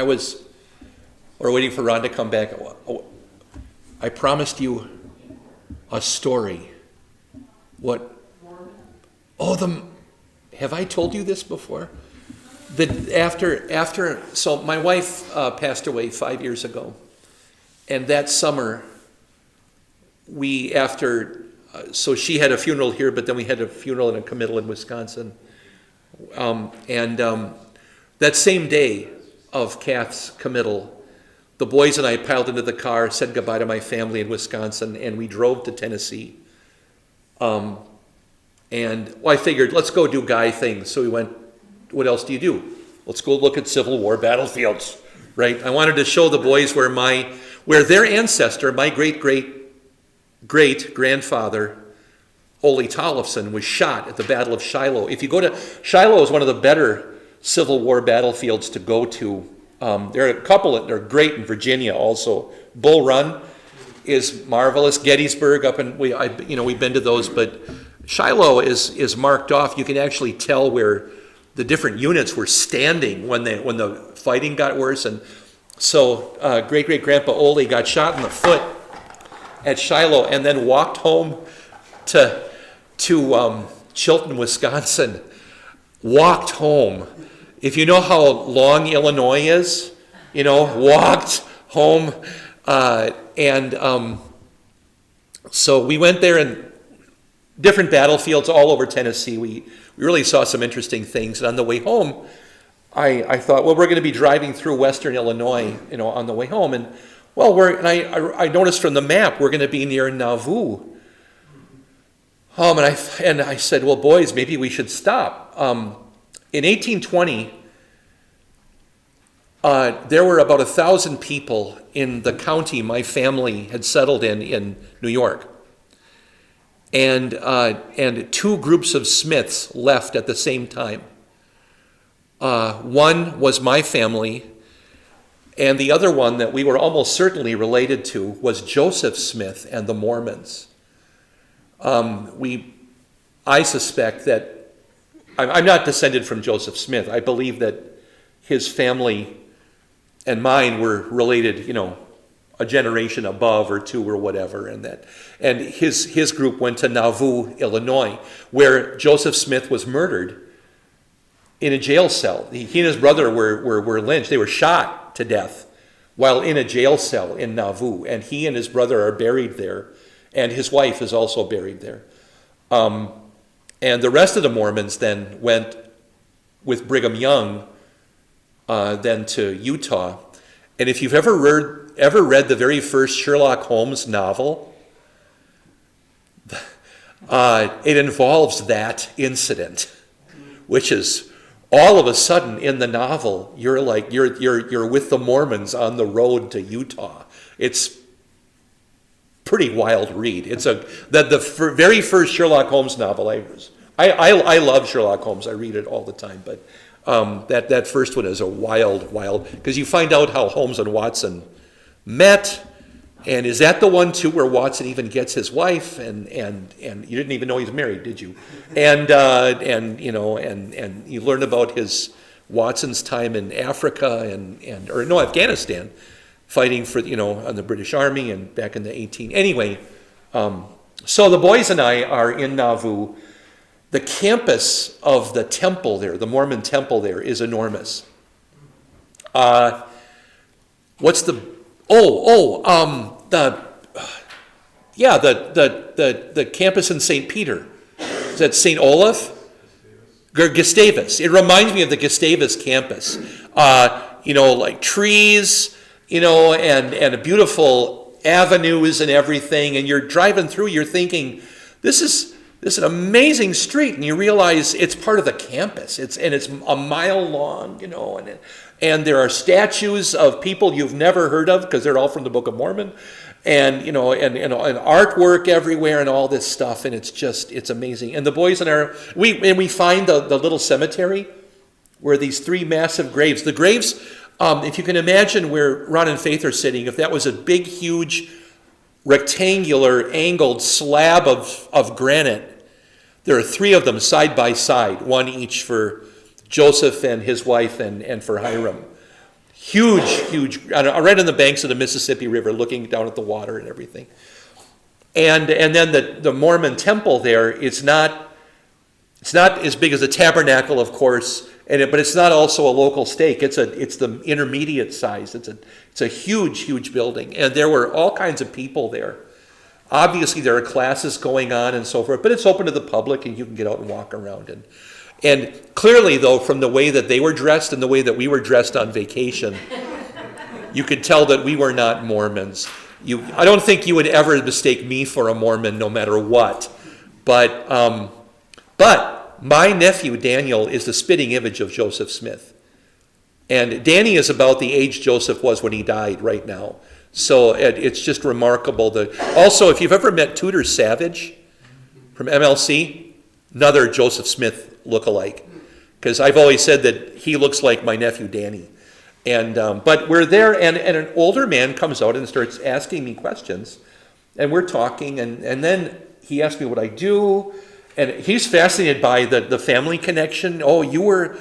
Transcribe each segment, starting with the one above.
we're waiting for Ron to come back. I promised you a story. What? Have I told you this before? So my wife passed away 5 years ago. And that summer, so she had a funeral here, but then we had a funeral and a committal in Wisconsin. That same day of Kath's committal, the boys and I piled into the car, said goodbye to my family in Wisconsin, and we drove to Tennessee. I figured, let's go do guy things. So we went, what else do you do? Let's go look at Civil War battlefields, right? I wanted to show the boys where their ancestor, my great-great-grandfather, Ole Tollefson, was shot at the Battle of Shiloh. If you go to, Shiloh is one of the better Civil War battlefields to go to. There are a couple that are great in Virginia also. Bull Run is marvelous. Gettysburg we've been to those, but Shiloh is marked off. You can actually tell where the different units were standing when the fighting got worse. And so great-great-grandpa Ole got shot in the foot at Shiloh and then walked home to Chilton, Wisconsin. Walked home. If you know how long Illinois is, walked home. So we went there and different battlefields all over Tennessee. We really saw some interesting things. And on the way home, I thought, well, we're going to be driving through western Illinois, on the way home. And I noticed from the map we're going to be near Nauvoo. And I said, well, boys, maybe we should stop. In 1820, there were about 1,000 people in the county my family had settled in New York. And two groups of Smiths left at the same time. One was my family, and the other one that we were almost certainly related to was Joseph Smith and the Mormons. I suspect that I'm not descended from Joseph Smith. I believe that his family and mine were related, a generation above or two or whatever, and his group went to Nauvoo, Illinois, where Joseph Smith was murdered in a jail cell. He and his brother were lynched. They were shot to death while in a jail cell in Nauvoo, and he and his brother are buried there, and his wife is also buried there. And the rest of the Mormons then went with Brigham Young then to Utah. And if you've ever read the very first Sherlock Holmes novel, it involves that incident, which is all of a sudden in the novel you're with the Mormons on the road to Utah. It's pretty wild read. It's the very first Sherlock Holmes novel I love Sherlock Holmes. I read it all the time, but that first one is a wild, because you find out how Holmes and Watson met, and is that the one too where Watson even gets his wife, and you didn't even know he's married, did you? And you learn about Watson's time in Africa Afghanistan, fighting for on the British Army and back in the Anyway, so the boys and I are in Nauvoo. The campus of the temple there, the Mormon temple there, is enormous. The campus in St. Peter. Is that St. Olaf? Gustavus. It reminds me of the Gustavus campus. Like trees, and beautiful avenues and everything. And you're driving through, you're thinking, this is an amazing street, and you realize it's part of the campus. It's a mile long, and there are statues of people you've never heard of because they're all from the Book of Mormon, and and artwork everywhere and all this stuff, and it's amazing. And the boys we find the little cemetery where these three massive graves. The graves, if you can imagine where Ron and Faith are sitting, if that was a big, huge, rectangular, angled slab of granite. There are three of them side by side, one each for Joseph and his wife and for Hiram. huge, right on the banks of the Mississippi River, looking down at the water and everything. And then the Mormon temple there, it's not as big as the tabernacle, of course, but it's not also a local stake. It's the intermediate size. It's a huge building, and there were all kinds of people there. Obviously, there are classes going on and so forth, but it's open to the public, and you can get out and walk around. And clearly, though, from the way that they were dressed and the way that we were dressed on vacation, you could tell that we were not Mormons. I don't think you would ever mistake me for a Mormon, no matter what. But my nephew Daniel is the spitting image of Joseph Smith, and Danny is about the age Joseph was when he died right now. So it's just remarkable. Also, if you've ever met Tudor Savage from MLC, another Joseph Smith lookalike, because I've always said that he looks like my nephew Danny. And but we're there, and an older man comes out and starts asking me questions, and we're talking, and then he asked me what I do, and he's fascinated by the family connection. Oh, you were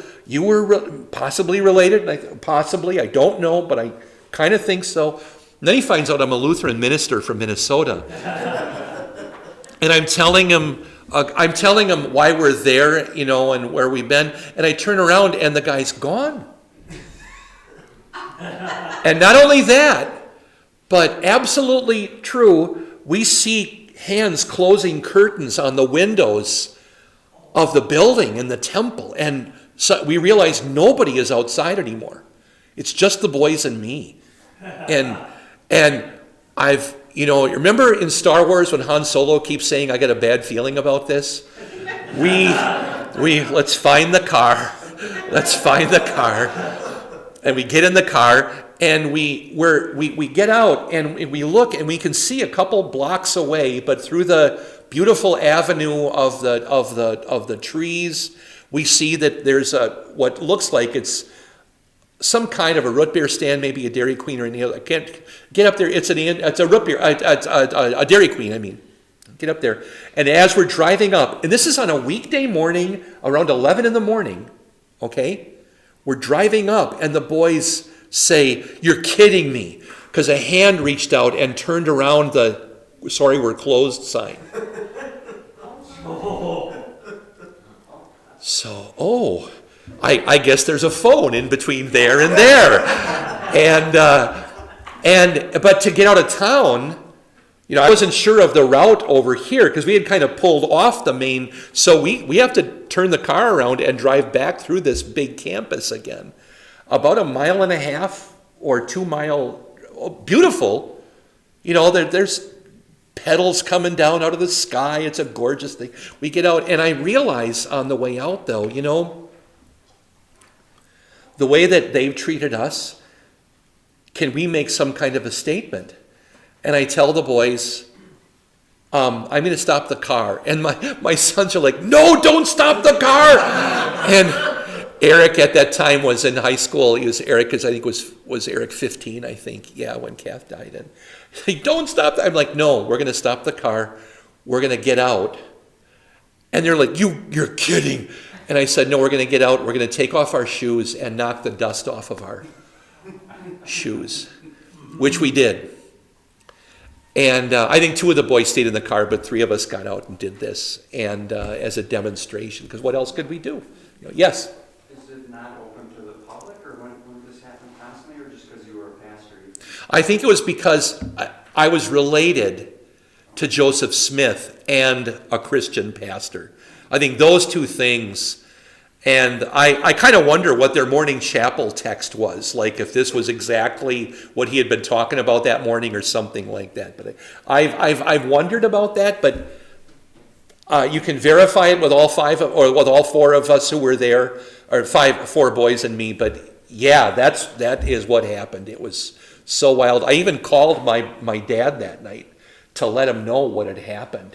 possibly related? Possibly, I don't know, but I kind of think so. And then he finds out I'm a Lutheran minister from Minnesota, and I'm telling him why we're there, and where we've been, and I turn around and the guy's gone. And not only that, but absolutely true, we see hands closing curtains on the windows of the building in the temple, and so we realize nobody is outside anymore. It's just the boys and me. And I've, remember in Star Wars when Han Solo keeps saying, I got a bad feeling about this? Let's find the car. Let's find the car. And we get in the car, and we get out, and we look, and we can see a couple blocks away, but through the beautiful avenue of the trees, we see that there's what looks like it's some kind of a root beer stand, maybe a Dairy Queen or anything. I can't get up there. It's a root beer, a Dairy Queen. I mean, get up there. And as we're driving up, and this is on a weekday morning, around 11 in the morning, okay. We're driving up, and the boys say, "You're kidding me," because a hand reached out and turned around the "Sorry, we're closed" sign. So, I guess there's a phone in between there and there, but to get out of town, I wasn't sure of the route over here because we had kind of pulled off the main, so we have to turn the car around and drive back through this big campus again. About 1.5 miles or 2 miles, beautiful. There's petals coming down out of the sky. It's a gorgeous thing. We get out, and I realize on the way out, though, the way that they've treated us, can we make some kind of a statement? And I tell the boys, I'm going to stop the car. And my sons are like, no, don't stop the car. And Eric at that time was in high school. He was Eric, because I think was Eric 15, I think. Yeah, when Kath died. And he's like, don't stop. I'm like, no, we're going to stop the car. We're going to get out. And they're like, you're kidding. And I said, no, we're going to get out. We're going to take off our shoes and knock the dust off of our shoes, which we did. And I think 2 of the boys stayed in the car, but 3 of us got out and did this, and as a demonstration, because what else could we do? Yes? Is it not open to the public, or when this happened constantly, or just because you were a pastor? I think it was because I was related to Joseph Smith and a Christian pastor. I think those 2 things. And I kind of wonder what their morning chapel text was, like if this was exactly what he had been talking about that morning or something like that. But I've wondered about that, but you can verify it with all 5 or with all 4 of us who were there, or 4 boys and me. But yeah, that is what happened. It was so wild. I even called my dad that night to let him know what had happened,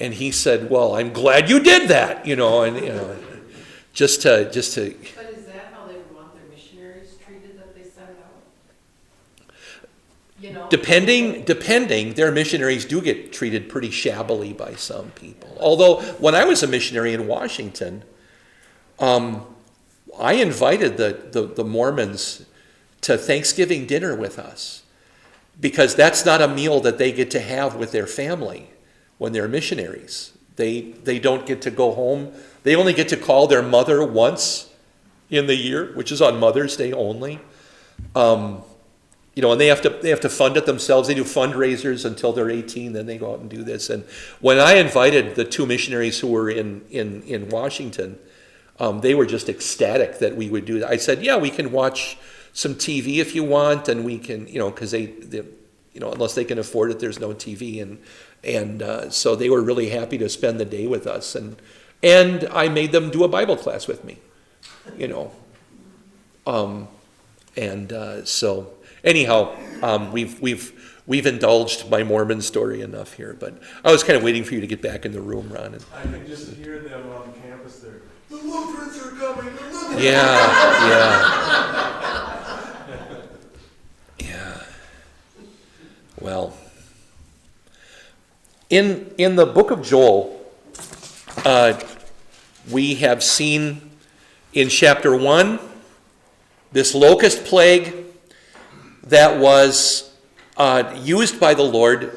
and he said, "Well, I'm glad you did that," Just to. But is that how they would want their missionaries treated that they send out? Depending, their missionaries do get treated pretty shabbily by some people. Although when I was a missionary in Washington, I invited the Mormons to Thanksgiving dinner with us, because that's not a meal that they get to have with their family when they're missionaries. They don't get to go home. They only get to call their mother once in the year, which is on Mother's Day only. And they have to fund it themselves. They do fundraisers until they're 18, then they go out and do this. And when I invited the two missionaries who were in Washington, they were just ecstatic that we would do that. I said, yeah, we can watch some TV if you want, and we can, because they unless they can afford it, there's no TV, and so they were really happy to spend the day with us, and I made them do a Bible class with me, so anyhow, we've indulged my Mormon story enough here, but I was kind of waiting for you to get back in the room, Ron. I can just hear them on campus there. The Lutherans are coming. The Lutherans. Yeah. Well, in the book of Joel, we have seen in chapter 1 this locust plague that was used by the Lord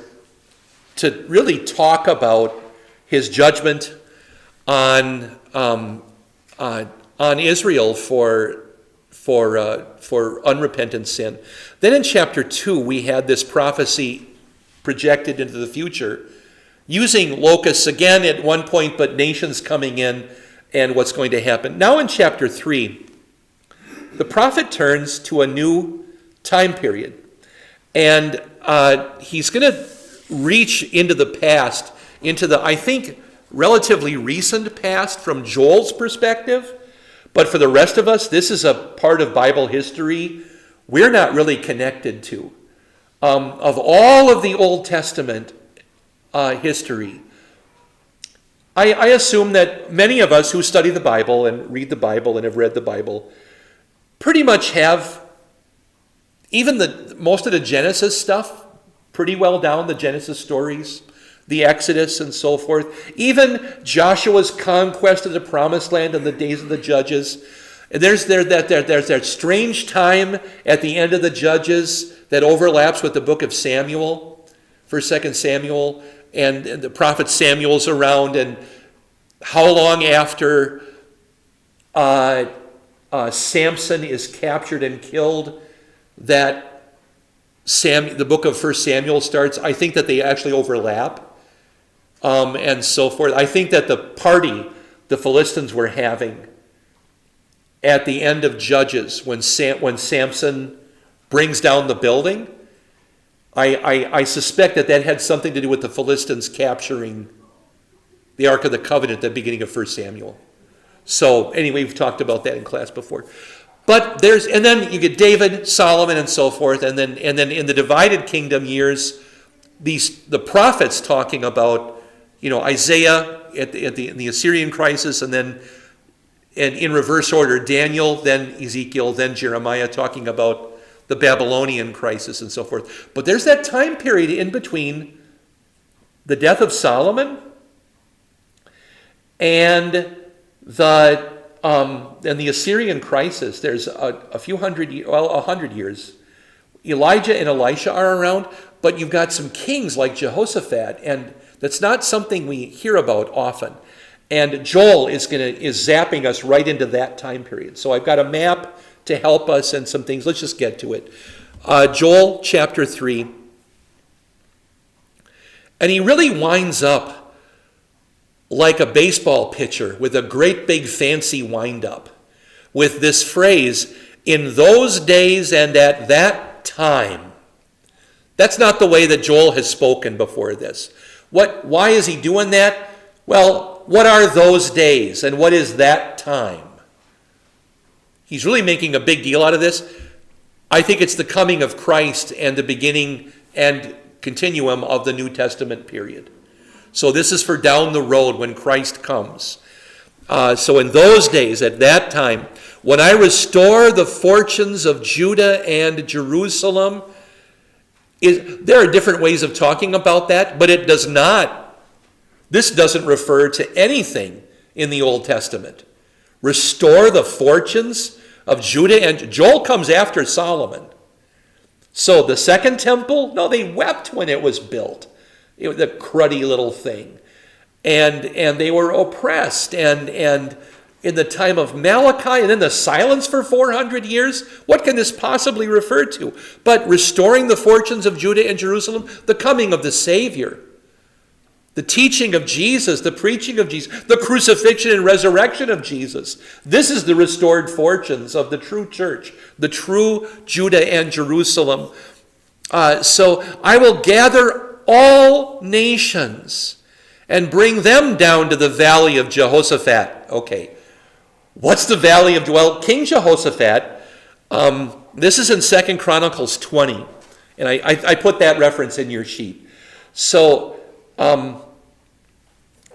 to really talk about his judgment on Israel for unrepentant sin. Then in chapter 2, we had this prophecy projected into the future, using locusts again at one point, but nations coming in and what's going to happen. Now in chapter 3, the prophet turns to a new time period, and he's going to reach into the past, into the, I think, relatively recent past from Joel's perspective. But for the rest of us, this is a part of Bible history we're not really connected to. Of all of the Old Testament history, I assume that many of us who study the Bible and read the Bible and have read the Bible pretty much have even most of the Genesis stuff pretty well down, the Genesis stories, the Exodus and so forth. Even Joshua's conquest of the Promised Land in the days of the Judges. And there's that strange time at the end of the Judges that overlaps with the book of Samuel, 1st, 2nd Samuel, and the prophet Samuel's around, and how long after Samson is captured and killed that the book of 1 Samuel starts. I think that they actually overlap. And so forth. I think that the party the Philistines were having at the end of Judges, when Samson brings down the building, I suspect that had something to do with the Philistines capturing the Ark of the Covenant at the beginning of 1 Samuel. So anyway, we've talked about that in class before. But and then you get David, Solomon, and so forth, and then in the divided kingdom years, the prophets talking about, Isaiah in the Assyrian crisis, and then in reverse order, Daniel, then Ezekiel, then Jeremiah, talking about the Babylonian crisis and so forth. But there's that time period in between the death of Solomon and the Assyrian crisis. There's a few 100 years. Elijah and Elisha are around, but you've got some kings like Jehoshaphat, and that's not something we hear about often. And Joel is zapping us right into that time period. So I've got a map to help us and some things. Let's just get to it. Joel chapter 3. And he really winds up like a baseball pitcher with a great big fancy wind-up with this phrase, in those days and at that time. That's not the way that Joel has spoken before this. Why is he doing that? Well, what are those days and what is that time? He's really making a big deal out of this. I think it's the coming of Christ and the beginning and continuum of the New Testament period. So this is for down the road when Christ comes. So in those days, at that time, when I restore the fortunes of Judah and Jerusalem, there are different ways of talking about that, but this doesn't refer to anything in the Old Testament. Restore the fortunes of Judah, and Joel comes after Solomon. So the second temple, no, they wept when it was built. It was a cruddy little thing. And they were oppressed. And in the time of Malachi, and then the silence for 400 years, what can this possibly refer to? But restoring the fortunes of Judah and Jerusalem, the coming of the Savior, the teaching of Jesus, the preaching of Jesus, the crucifixion and resurrection of Jesus. This is the restored fortunes of the true church, the true Judah and Jerusalem. So I will gather all nations and bring them down to the valley of Jehoshaphat. Okay, what's the valley of, well, King Jehoshaphat, this is in 2 Chronicles 20, and I put that reference in your sheet. So,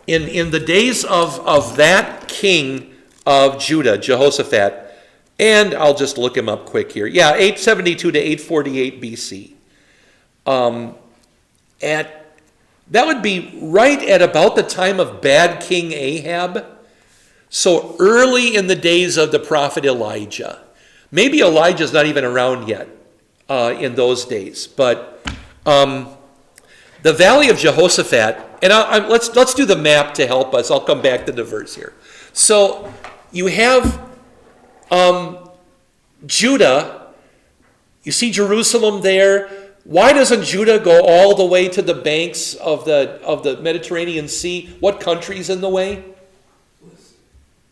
in the days of that king of Judah, Jehoshaphat, and I'll just look him up quick here. Yeah, 872 to 848 BC. That would be right at about the time of bad King Ahab. So early in the days of the prophet Elijah. Maybe Elijah's not even around yet in those days. But the valley of Jehoshaphat, and let's do the map to help us. I'll come back to the verse here. So you have Judah. You see Jerusalem there. Why doesn't Judah go all the way to the banks of the Mediterranean Sea? What country's in the way?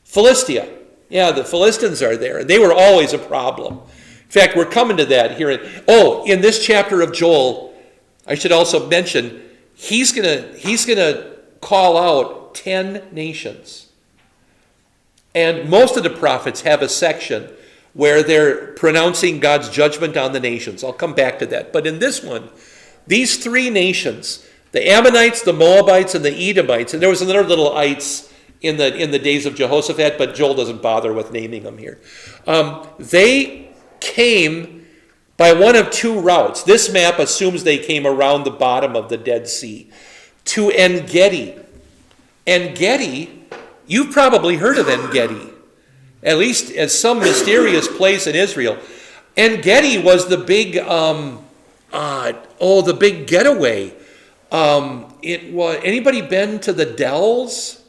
Philistia. Yeah, the Philistines are there. They were always a problem. In fact, we're coming to that here. In this chapter of Joel, I should also mention, he's gonna call out 10 nations. And most of the prophets have a section where they're pronouncing God's judgment on the nations. I'll come back to that. But in this one, these three nations, the Ammonites, the Moabites, and the Edomites, and there was another little ites in the days of Jehoshaphat, but Joel doesn't bother with naming them here. They came by one of two routes. This map assumes they came around the bottom of the Dead Sea to En-Gedi. En-Gedi, you've probably heard of En-Gedi, at least as some mysterious place in Israel. En-Gedi was the big, the big getaway. It was, anybody been to the Dells?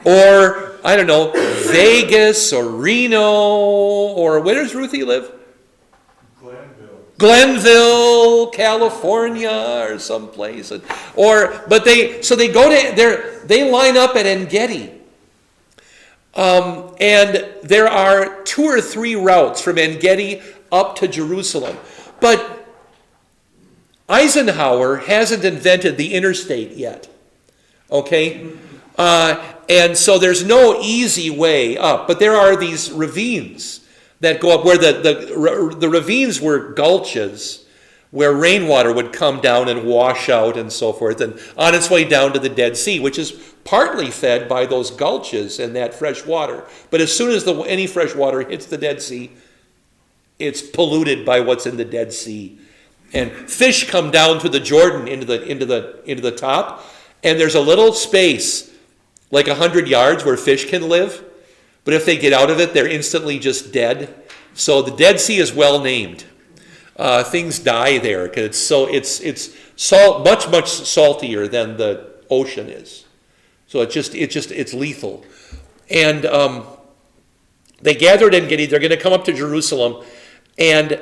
Or I don't know, Vegas or Reno, or where does Ruthie live? Glenville, California, or someplace. They line up at En-Gedi. And there are 2 or 3 routes from En-Gedi up to Jerusalem. But Eisenhower hasn't invented the interstate yet. Okay? And so there's no easy way up. But there are these ravines that go up where the ravines were gulches where rainwater would come down and wash out and so forth, and on its way down to the Dead Sea, which is partly fed by those gulches and that fresh water. But as soon as any fresh water hits the Dead Sea, it's polluted by what's in the Dead Sea. And fish come down to the Jordan into the top, and there's a little space, like 100 yards, where fish can live. But if they get out of it, they're instantly just dead. So the Dead Sea is well named. Things die there because it's much saltier than the ocean is. So it's lethal. And they gathered in En-Gedi. They're going to come up to Jerusalem, and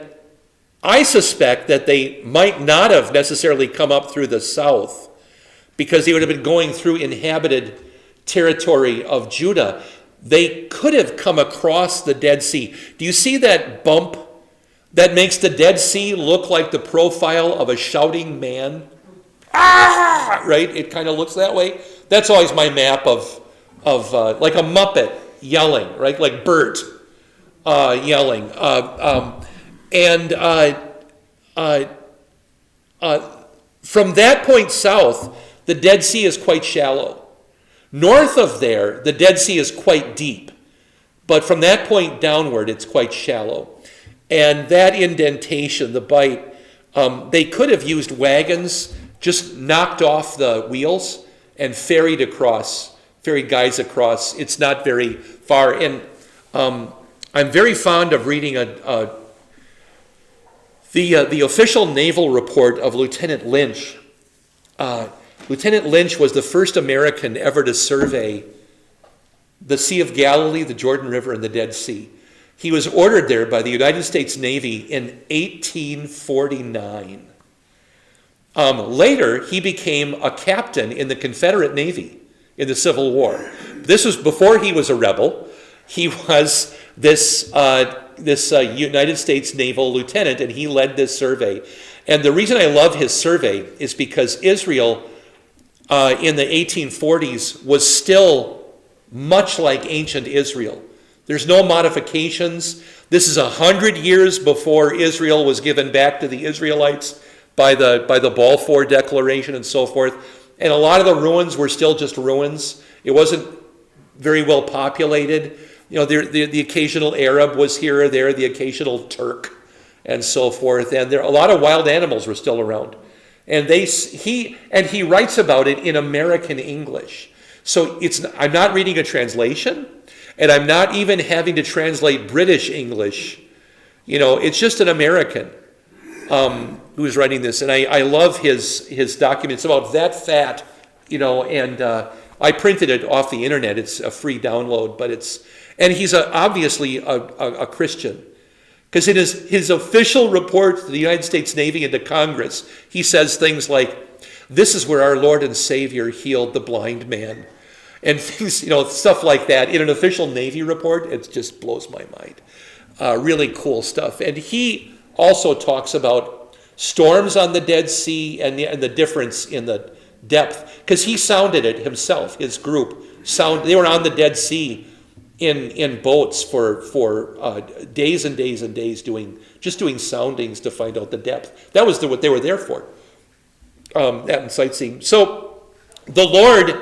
I suspect that they might not have necessarily come up through the south, because they would have been going through inhabited territory of Judah. They could have come across the Dead Sea. Do you see that bump that makes the Dead Sea look like the profile of a shouting man? Ah! Right? It kind of looks that way. That's always my map of like a Muppet yelling, right? Like Bert yelling. From that point south, the Dead Sea is quite shallow. North of there, the Dead Sea is quite deep. But from that point downward, it's quite shallow. And that indentation, the bite, they could have used wagons, just knocked off the wheels, and ferried across ferry guys across. It's not very far. And I'm very fond of reading the official naval report of Lieutenant Lynch. Lieutenant Lynch was the first American ever to survey the Sea of Galilee, the Jordan River, and the Dead Sea. He was ordered there by the United States Navy in 1849. Later, he became a captain in the Confederate Navy in the Civil War. This was before he was a rebel. He was this United States naval lieutenant, and he led this survey. And the reason I love his survey is because Israel in the 1840s was still much like ancient Israel. There's no modifications. This is 100 years before Israel was given back to the Israelites by the Balfour Declaration and so forth. And a lot of the ruins were still just ruins. It wasn't very well populated. You know, the occasional Arab was here or there, the occasional Turk, and so forth. And a lot of wild animals were still around. And he writes about it in American English. So I'm not reading a translation, and I'm not even having to translate British English. You know, it's just an American who's writing this. And I love his documents about that fat, you know, and I printed it off the internet. It's a free download, and he's obviously a Christian. Because in his official report to the United States Navy and to Congress, he says things like, "This is where our Lord and Savior healed the blind man." And things, you know, stuff like that. In an official Navy report, it just blows my mind. Really cool stuff. And he also talks about storms on the Dead Sea and the difference in the depth. Because he sounded it himself, his group. They were on the Dead Sea in boats for days and days and days doing soundings to find out the depth. That was what they were there for, that and sightseeing. So the Lord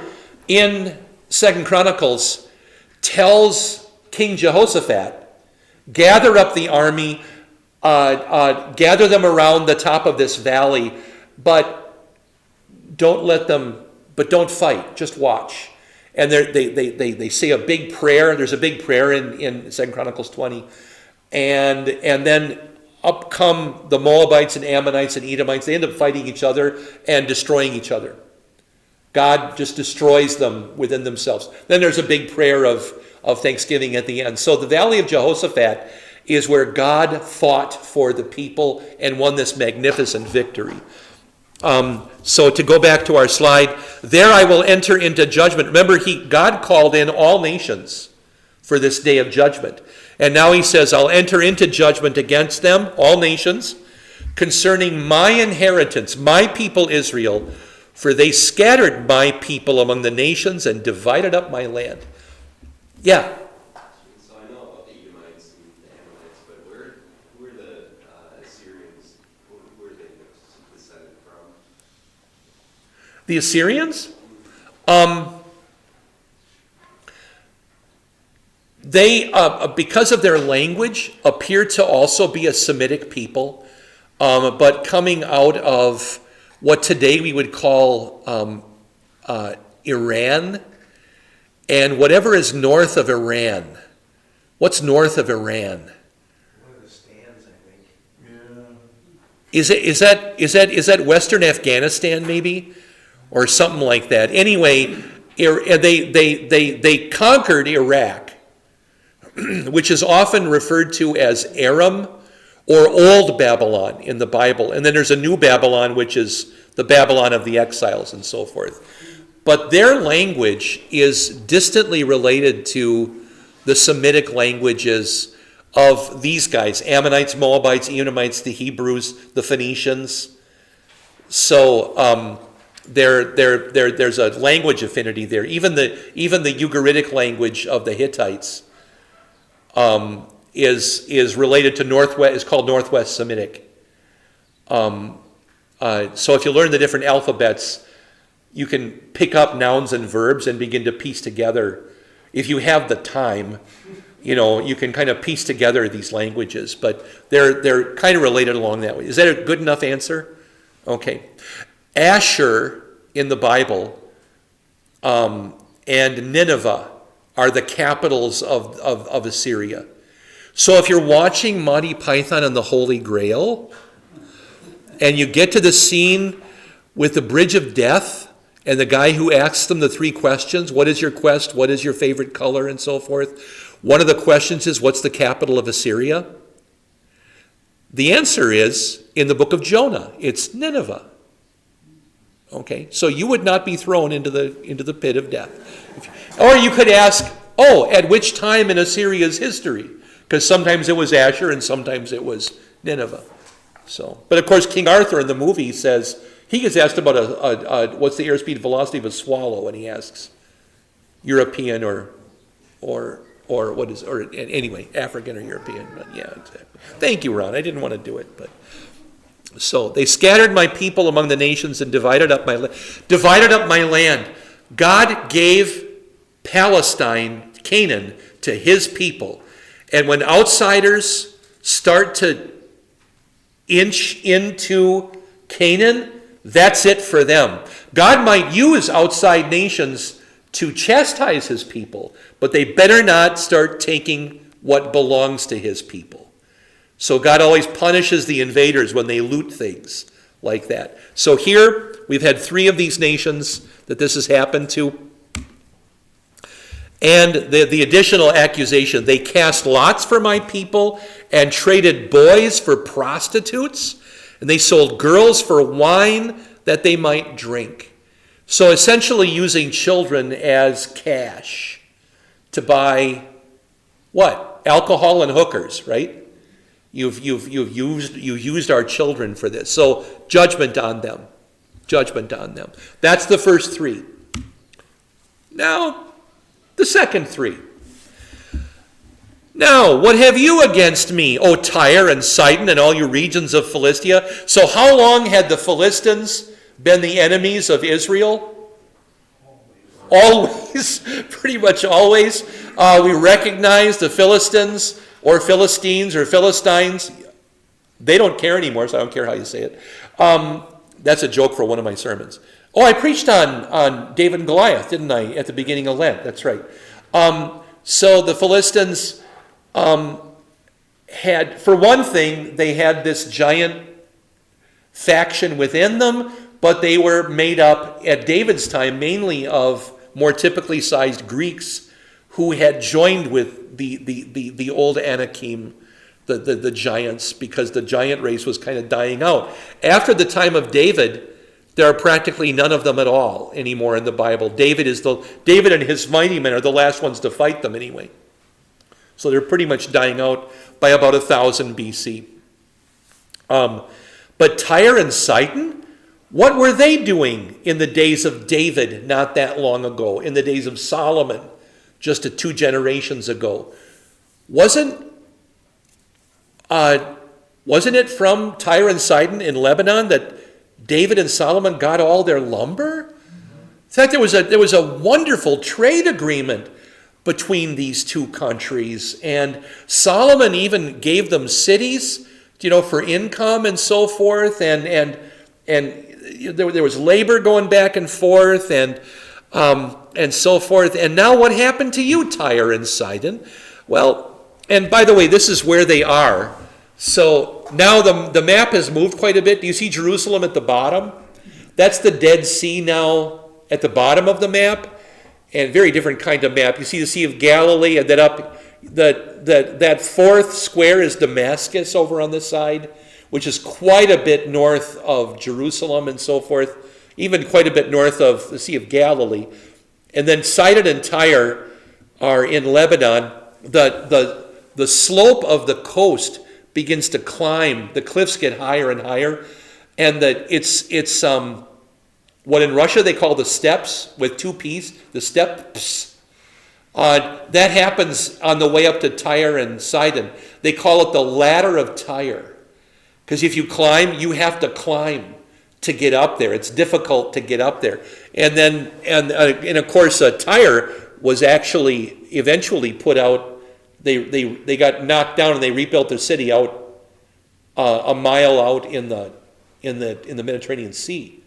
in 2 Chronicles tells King Jehoshaphat, gather up the army, gather them around the top of this valley, but don't fight, just watch. And they say a big prayer. There's a big prayer in 2 Chronicles 20. And then up come the Moabites and Ammonites and Edomites. They end up fighting each other and destroying each other. God just destroys them within themselves. Then there's a big prayer of thanksgiving at the end. So the Valley of Jehoshaphat is where God fought for the people and won this magnificent victory. So to go back to our slide, there I will enter into judgment. Remember, God called in all nations for this day of judgment. And now he says, I'll enter into judgment against them, all nations, concerning my inheritance, my people Israel, for they scattered my people among the nations and divided up my land. Yeah. So I know about the Edomites and the Ammonites, but who are the Assyrians? Who are they descended from? The Assyrians? They, because of their language, appear to also be a Semitic people, but coming out of what today we would call Iran, and whatever is north of Iran. What's north of Iran? One of the stands, I think. Yeah. Is that Western Afghanistan maybe, or something like that? Anyway, they conquered Iraq, which is often referred to as Aram or Old Babylon in the Bible. And then there's a new Babylon, which is the Babylon of the exiles and so forth. But their language is distantly related to the Semitic languages of these guys, Ammonites, Moabites, Edomites, the Hebrews, the Phoenicians. So there's a language affinity there. Even the Ugaritic language of the Hittites is related to Northwest. Is called Northwest Semitic. So if you learn the different alphabets, you can pick up nouns and verbs and begin to piece together. If you have the time, you can kind of piece together these languages. But they're kind of related along that way. Is that a good enough answer? Okay. Asher in the Bible and Nineveh are the capitals of Assyria. So if you're watching Monty Python and the Holy Grail, and you get to the scene with the Bridge of Death, and the guy who asks them the 3 questions, what is your quest, what is your favorite color, and so forth, one of the questions is, what's the capital of Assyria? The answer is, in the book of Jonah, it's Nineveh. Okay, so you would not be thrown into the pit of death. Or you could ask, at which time in Assyria's history? Because sometimes it was Asher and sometimes it was Nineveh. So, but of course, King Arthur in the movie says, he gets asked about what's the airspeed velocity of a swallow, and he asks European or what is, or anyway, African or European. But yeah, exactly. Thank you, Ron. I didn't want to do it, but so they scattered my people among the nations and divided up my land. God gave Palestine, Canaan, to his people. And when outsiders start to inch into Canaan, that's it for them. God might use outside nations to chastise his people, but they better not start taking what belongs to his people. So God always punishes the invaders when they loot things like that. So here we've had 3 of these nations that this has happened to. And the additional accusation, they cast lots for my people and traded boys for prostitutes, and they sold girls for wine that they might drink. So essentially using children as cash to buy what? Alcohol and hookers, right? You've used our children for this. So judgment on them. Judgment on them. That's the first 3. Now, the second 3. Now, what have you against me, O Tyre and Sidon and all your regions of Philistia? So how long had the Philistines been the enemies of Israel? Always. Pretty much always. We recognize the Philistines or Philistines or Philistines. They don't care anymore, so I don't care how you say it. That's a joke for one of my sermons. Oh, I preached on David and Goliath, didn't I, at the beginning of Lent? That's right. So the Philistines had, for one thing, they had this giant faction within them, but they were made up at David's time mainly of more typically sized Greeks who had joined with the old Anakim, the giants, because the giant race was kind of dying out. After the time of David, there are practically none of them at all anymore in the Bible. David and his mighty men are the last ones to fight them anyway. So they're pretty much dying out by about 1000 BC. But Tyre and Sidon, what were they doing in the days of David not that long ago, in the days of Solomon just 2 generations ago? Wasn't it from Tyre and Sidon in Lebanon that David and Solomon got all their lumber? In fact, there was a wonderful trade agreement between these 2 countries, and Solomon even gave them cities, for income and so forth, and there was labor going back and forth, and so forth. And now what happened to you, Tyre and Sidon? Well, and by the way, this is where they are. So now the map has moved quite a bit. Do you see Jerusalem at the bottom? That's the Dead Sea now at the bottom of the map, and very different kind of map. You see the Sea of Galilee, and then up that 4th square is Damascus over on this side, which is quite a bit north of Jerusalem and so forth, even quite a bit north of the Sea of Galilee. And then Sidon and Tyre are in Lebanon. The slope of the coast begins to climb. The cliffs get higher and higher, and it's what in Russia they call the steppes with 2 P's, the steppes. That happens on the way up to Tyre and Sidon. They call it the ladder of Tyre, because if you climb, you have to climb to get up there. It's difficult to get up there. And then and of course Tyre was actually eventually put out. They got knocked down and they rebuilt their city out a mile out in the Mediterranean Sea,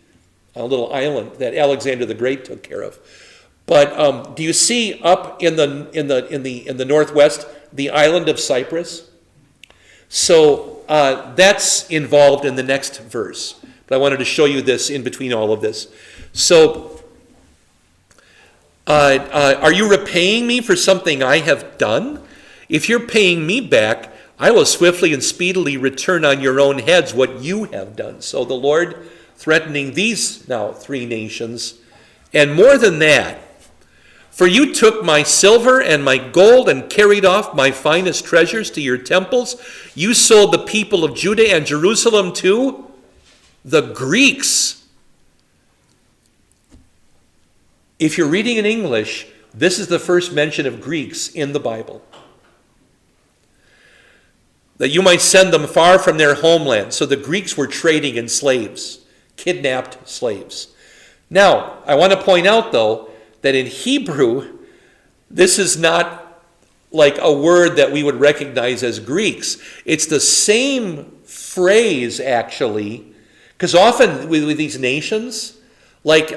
a little island that Alexander the Great took care of. But do you see up in the northwest the island of Cyprus? So that's involved in the next verse. But I wanted to show you this in between all of this. So, are you repaying me for something I have done? If you're paying me back, I will swiftly and speedily return on your own heads what you have done. So the Lord threatening these now 3 nations. And more than that, for you took my silver and my gold and carried off my finest treasures to your temples. You sold the people of Judah and Jerusalem to the Greeks. If you're reading in English, this is the first mention of Greeks in the Bible. That you might send them far from their homeland. So the Greeks were trading in slaves, kidnapped slaves. Now, I want to point out, though, that in Hebrew, this is not like a word that we would recognize as Greeks. It's the same phrase, actually, because often with these nations, like,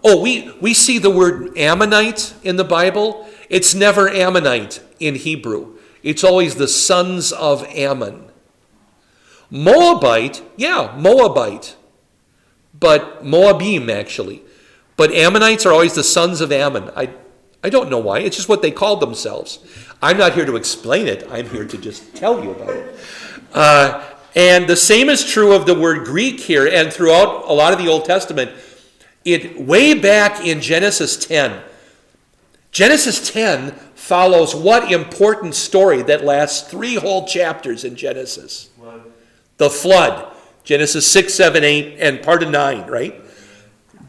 we see the word Ammonite in the Bible. It's never Ammonite in Hebrew. It's always the sons of Ammon. Moabite, Moabite. But Moabim, actually. But Ammonites are always the sons of Ammon. I don't know why. It's just what they called themselves. I'm not here to explain it. I'm here to just tell you about it. And the same is true of the word Greek here and throughout a lot of the Old Testament. Way back in Genesis 10. Genesis 10 follows what important story that lasts 3 whole chapters in Genesis? The flood. Genesis 6, 7, 8, and part of 9, right?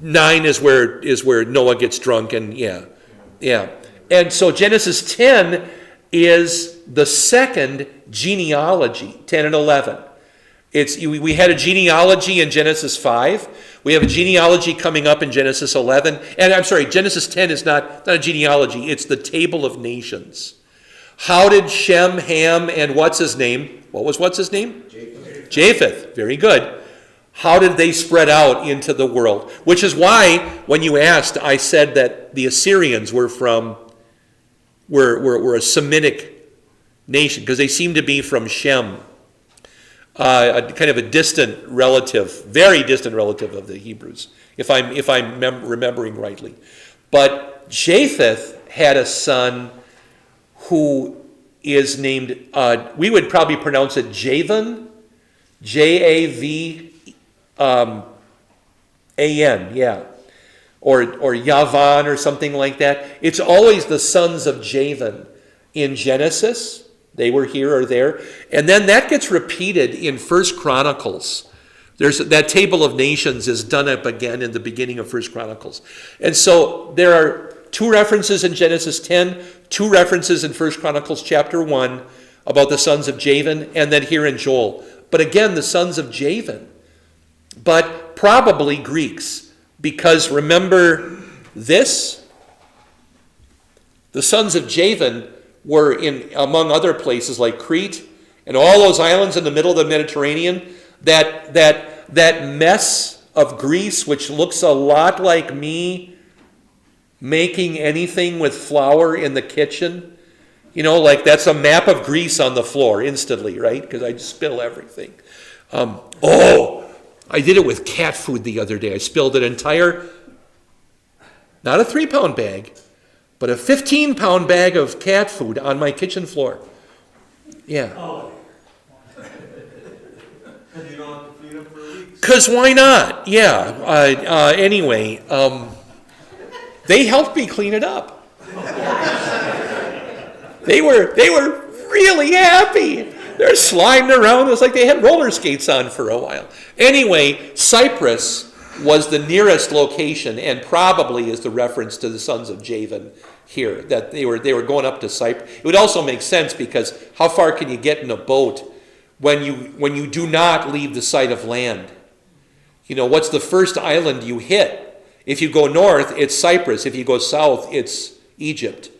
9 is where Noah gets drunk, and yeah. And so Genesis 10 is the second genealogy, 10 and 11. We had a genealogy in Genesis 5. We have a genealogy coming up in Genesis 11. And I'm sorry, Genesis 10 is not a genealogy. It's the table of nations. How did Shem, Ham, and what's his name? What's his name? Japheth. Very good. How did they spread out into the world? Which is why, when you asked, I said that the Assyrians were a Semitic nation, because they seem to be from Shem. A kind of a distant relative, very distant relative of the Hebrews, if I'm remembering rightly. But Japheth had a son who is named, we would probably pronounce it Javan, Javan, or Yavan or something like that. It's always the sons of Javan in Genesis. They were here or there. And then that gets repeated in 1 Chronicles. That table of nations is done up again in the beginning of 1 Chronicles. And so there are 2 references in Genesis 10, 2 references in 1 Chronicles chapter 1 about the sons of Javan, and then here in Joel. But again, the sons of Javan. But probably Greeks. Because remember this? The sons of Javan were in, among other places like Crete and all those islands in the middle of the Mediterranean, that mess of Greece, which looks a lot like me making anything with flour in the kitchen. Like that's a map of Greece on the floor instantly, right? Because I spill everything. I did it with cat food the other day. I spilled an entire, not a 3-pound bag, but a 15-pound bag of cat food on my kitchen floor. Yeah. And you don't have to feed them for a week. Because why not? Yeah. Anyway, they helped me clean it up. They were really happy. They're sliding around. It was like they had roller skates on for a while. Anyway, Cyprus was the nearest location, and probably is the reference to the sons of Javan here, that they were going up to Cyprus. It would also make sense, because how far can you get in a boat when you do not leave the sight of land? What's the first island you hit? If you go north, it's Cyprus. If you go south, it's Egypt.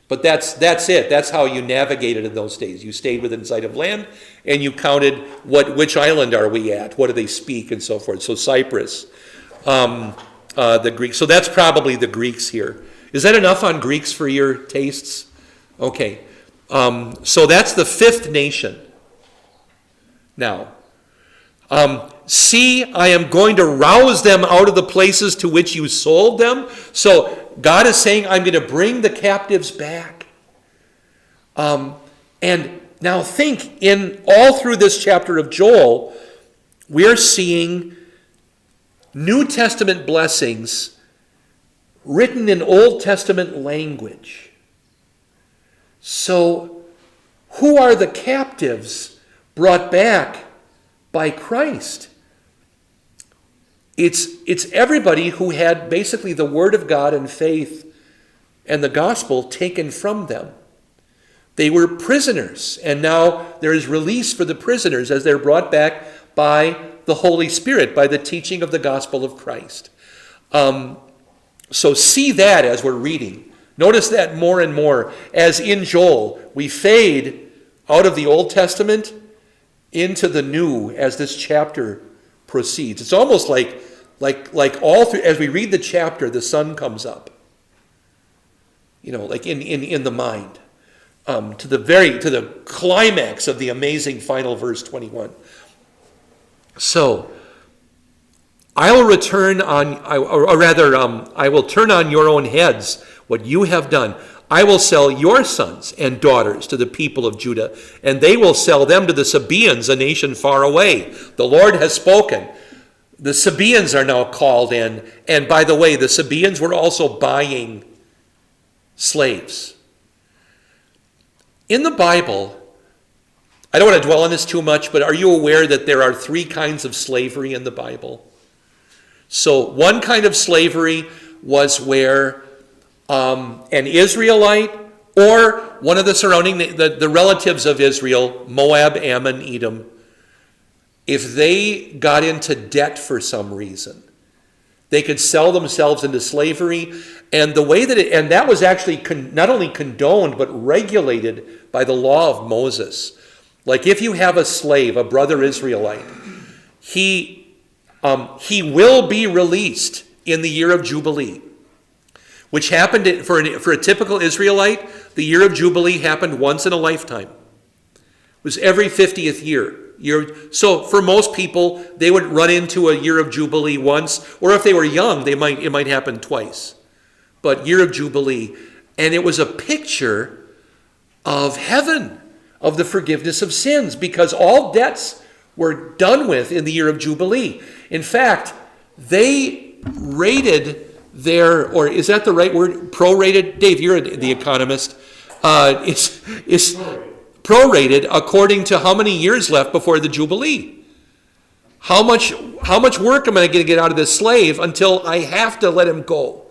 But that's it. That's how you navigated in those days. You stayed within sight of land, and you counted which island are we at? What do they speak, and so forth. So Cyprus, the Greeks. So that's probably the Greeks here. Is that enough on Greeks for your tastes? Okay. So that's the fifth nation. Now, see, I am going to rouse them out of the places to which you sold them. So God is saying, I'm going to bring the captives back. And now think, in all through this chapter of Joel, we're seeing New Testament blessings written in Old Testament language. So, who are the captives brought back by Christ? It's everybody who had basically the Word of God and faith and the gospel taken from them. They were prisoners, and now there is release for the prisoners as they're brought back by the Holy Spirit, by the teaching of the gospel of Christ. So see that as we're reading. Notice that more and more. As in Joel, we fade out of the Old Testament into the New as this chapter proceeds. It's almost like all through, as we read the chapter, the sun comes up. Like in the mind. To the climax of the amazing final verse 21. So, I will turn on your own heads what you have done. I will sell your sons and daughters to the people of Judah, and they will sell them to the Sabaeans, a nation far away. The Lord has spoken. The Sabaeans are now called in, and by the way, the Sabaeans were also buying slaves. In the Bible, I don't want to dwell on this too much, but are you aware that there are 3 kinds of slavery in the Bible? So one kind of slavery was where an Israelite or one of the surrounding, the relatives of Israel, Moab, Ammon, Edom, if they got into debt for some reason, they could sell themselves into slavery. And the way that and that was actually not only condoned, but regulated by the law of Moses. Like if you have a slave, a brother Israelite, he will be released in the year of Jubilee, which happened for a typical Israelite. The year of Jubilee happened once in a lifetime. It was every 50th year. So for most people, they would run into a year of Jubilee once, or if they were young, it might happen twice. But year of Jubilee, and it was a picture of heaven, of the forgiveness of sins, because all debts were done with in the year of Jubilee. In fact, they rated or is that the right word? Prorated? Dave, you're the economist. Is prorated according to how many years left before the Jubilee. How much work am I going to get out of this slave until I have to let him go?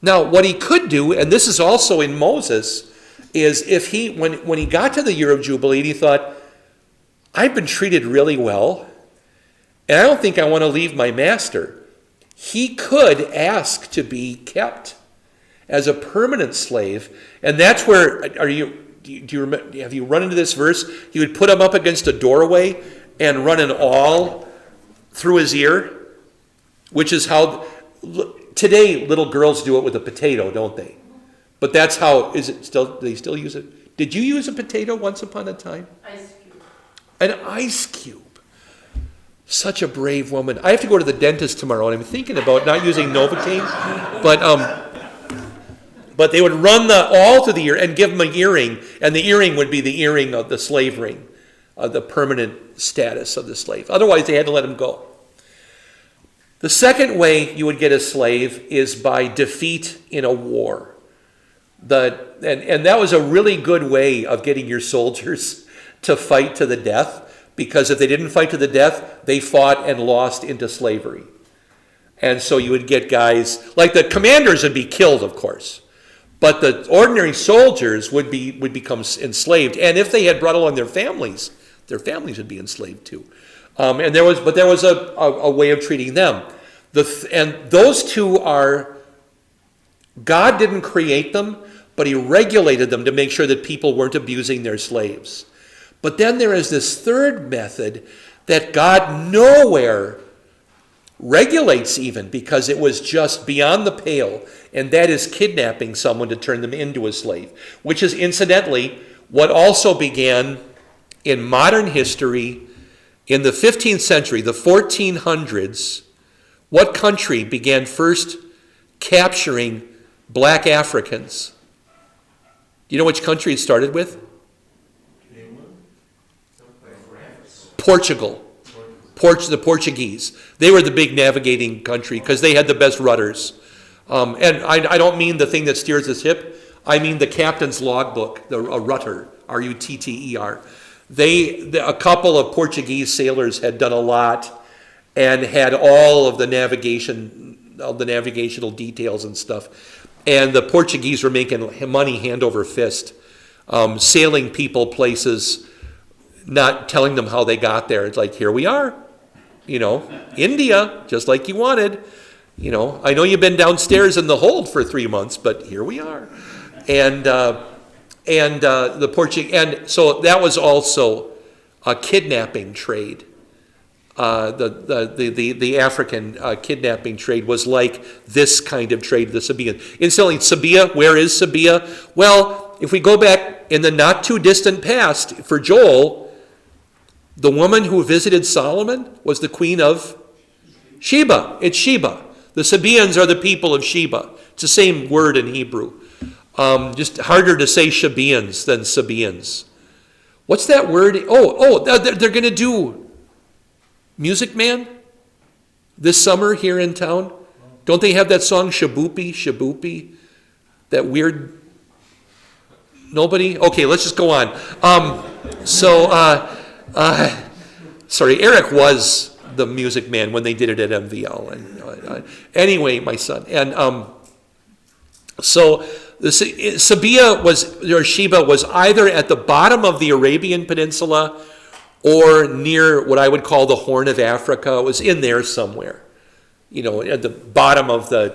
Now, what he could do, and this is also in Moses, is if when he got to the year of Jubilee, he thought, I've been treated really well, and I don't think I want to leave my master. He could ask to be kept as a permanent slave, and that's where, have you run into this verse? He would put him up against a doorway and run an awl through his ear, which is how, today little girls do it with a potato, don't they? But that's how, do they still use it? Did you use a potato once upon a time? Ice cube. An ice cube. Such a brave woman. I have to go to the dentist tomorrow, and I'm thinking about not using Novocaine, but they would run the awl through the ear and give him an earring, and the earring would be the earring of the slave ring, the permanent status of the slave. Otherwise, they had to let him go. The second way you would get a slave is by defeat in a war. And that was a really good way of getting your soldiers to fight to the death, because if they didn't fight to the death, they fought and lost into slavery. And so you would get guys, like the commanders would be killed, of course, but the ordinary soldiers would become enslaved. And if they had brought along their families would be enslaved too. And there was a way of treating them. And those two are, God didn't create them, but he regulated them to make sure that people weren't abusing their slaves. But then there is this third method that God nowhere regulates even, because it was just beyond the pale, and that is kidnapping someone to turn them into a slave, which is incidentally what also began in modern history in the 15th century, the 1400s. What country began first capturing black Africans? Do you know which country it started with? Portugal. The Portuguese. They were the big navigating country because they had the best rudders. And I don't mean the thing that steers the ship. I mean the captain's logbook, a rudder, R-U-T-T-E-R. A couple of Portuguese sailors had done a lot and had all of the navigational details and stuff. And the Portuguese were making money hand over fist, sailing people places, not telling them how they got there. It's like, here we are, India, just like you wanted. I know you've been downstairs in the hold for 3 months, but here we are. And the Portuguese, and so that was also a kidnapping trade. The African kidnapping trade was like this kind of trade, the Sabaean. Incidentally, Sabea, where is Sabea? Well, if we go back in the not too distant past, for Joel, the woman who visited Solomon was the queen of Sheba. It's Sheba. The Sabaeans are the people of Sheba. It's the same word in Hebrew. Just harder to say Shebeans than Sabaeans. What's that word? They're going to do Music Man this summer here in town. Don't they have that song Shaboopy, Shaboopy? That weird... Nobody? Okay, let's just go on. Sorry, Eric was the Music Man when they did it at MVL. And anyway, my son. And so the Sabea or Sheba was either at the bottom of the Arabian Peninsula or near what I would call the Horn of Africa. It was in there somewhere, at the bottom of the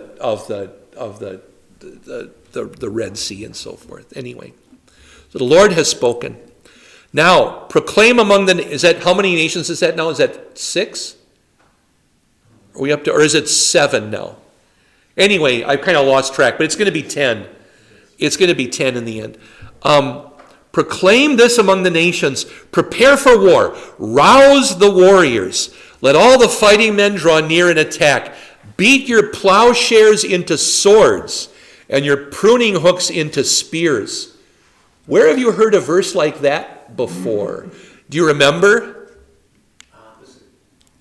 Red Sea and so forth. Anyway, so the Lord has spoken. Now, proclaim among how many nations is that now? Is that 6? Are we up to, or is it 7 now? Anyway, I've kind of lost track, but it's going to be 10. It's going to be 10 in the end. Proclaim this among the nations. Prepare for war. Rouse the warriors. Let all the fighting men draw near and attack. Beat your plowshares into swords and your pruning hooks into spears. Where have you heard a verse like that before? Do you remember?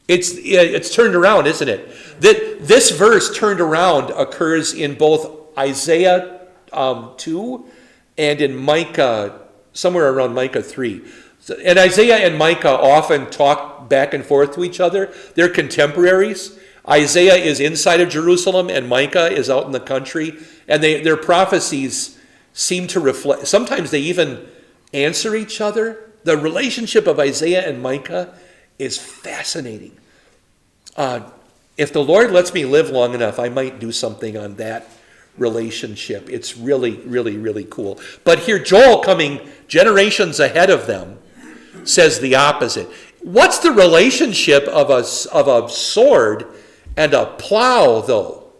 It's turned around, isn't it? This verse turned around occurs in both Isaiah 2 and in Micah, somewhere around Micah 3. And Isaiah and Micah often talk back and forth to each other. They're contemporaries. Isaiah is inside of Jerusalem and Micah is out in the country. And their prophecies seem to reflect, sometimes they even answer each other. The relationship of Isaiah and Micah is fascinating. If the Lord lets me live long enough, I might do something on that relationship. It's really, really, really cool. But here Joel, coming generations ahead of them, says the opposite. What's the relationship of a sword and a plow, though?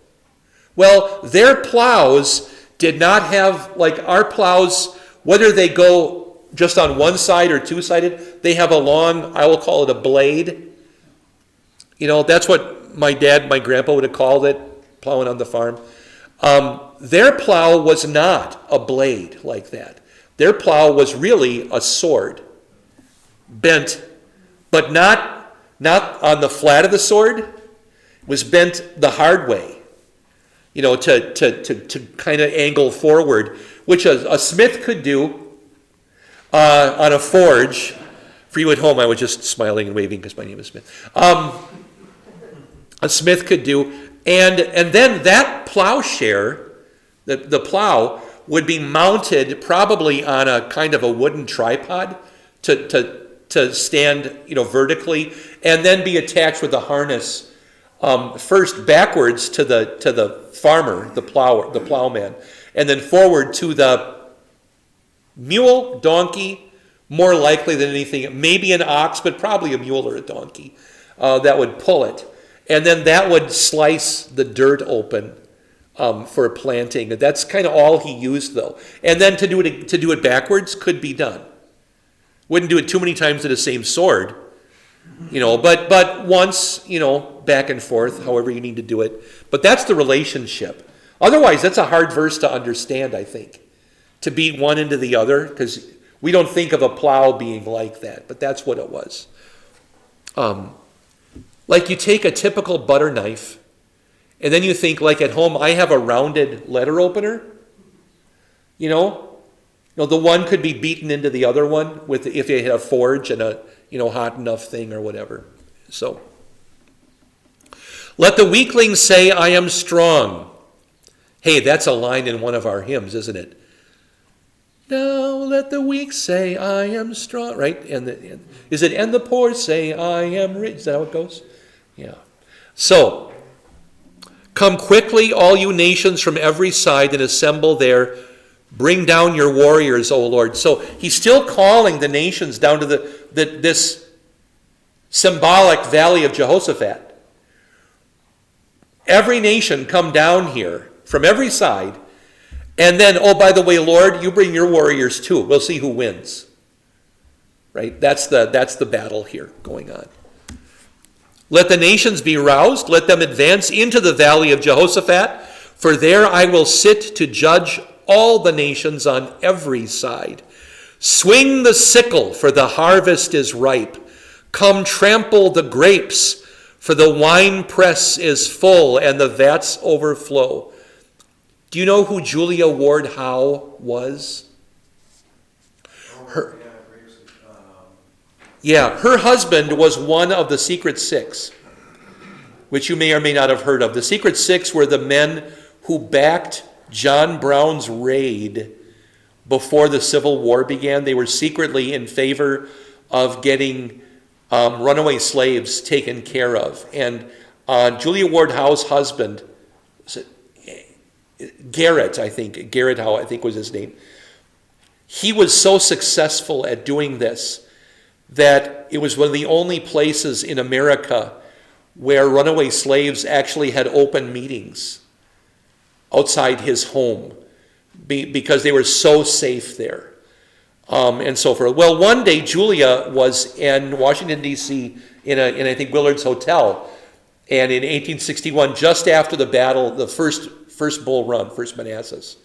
Well, their plows did not have, like our plows, whether they go just on one side or two-sided, they have a long, I will call it a blade. That's what my grandpa would have called it, plowing on the farm. Their plow was not a blade like that. Their plow was really a sword, bent, but not on the flat of the sword. It was bent the hard way, to kind of angle forward, which a smith could do on a forge. For you at home, I was just smiling and waving because my name is Smith. A smith could do, and then that plowshare, the plow, would be mounted probably on a kind of a wooden tripod to stand, vertically, and then be attached with a harness, first backwards to the farmer, the plowman, and then forward to the mule, donkey, more likely than anything, maybe an ox, but probably a mule or a donkey that would pull it. and then that would slice the dirt open for planting. That's kind of all he used, though. And then to do it backwards could be done. Wouldn't do it too many times to the same sword, but once, back and forth, however you need to do it. But that's the relationship. Otherwise, that's a hard verse to understand, I think, to beat one into the other, because we don't think of a plow being like that, but that's what it was. Like you take a typical butter knife, and then you think, like at home, I have a rounded letter opener. The one could be beaten into the other one if you had a forge and a hot enough thing or whatever. So, let the weakling say, I am strong. Hey, that's a line in one of our hymns, isn't it? Now let the weak say, I am strong, right? And the poor say, I am rich? Is that how it goes? Yeah. So, come quickly, all you nations from every side, and assemble there. Bring down your warriors, O Lord. So he's still calling the nations down to this symbolic valley of Jehoshaphat. Every nation come down here from every side. And then, oh, by the way, Lord, you bring your warriors too. We'll see who wins. Right? That's the battle here going on. Let the nations be roused. Let them advance into the valley of Jehoshaphat. For there I will sit to judge all the nations on every side. Swing the sickle, for the harvest is ripe. Come trample the grapes, for the winepress is full and the vats overflow. Do you know who Julia Ward Howe was? Her husband was one of the Secret Six, which you may or may not have heard of. The Secret Six were the men who backed John Brown's raid before the Civil War began. They were secretly in favor of getting runaway slaves taken care of. And Julia Ward Howe's husband, Garrett Howe, I think was his name. He was so successful at doing this that it was one of the only places in America where runaway slaves actually had open meetings outside his home because they were so safe there and so forth. Well, one day Julia was in Washington, D.C. in I think Willard's Hotel, and in 1861, just after the battle, the first Bull Run, First Manassas,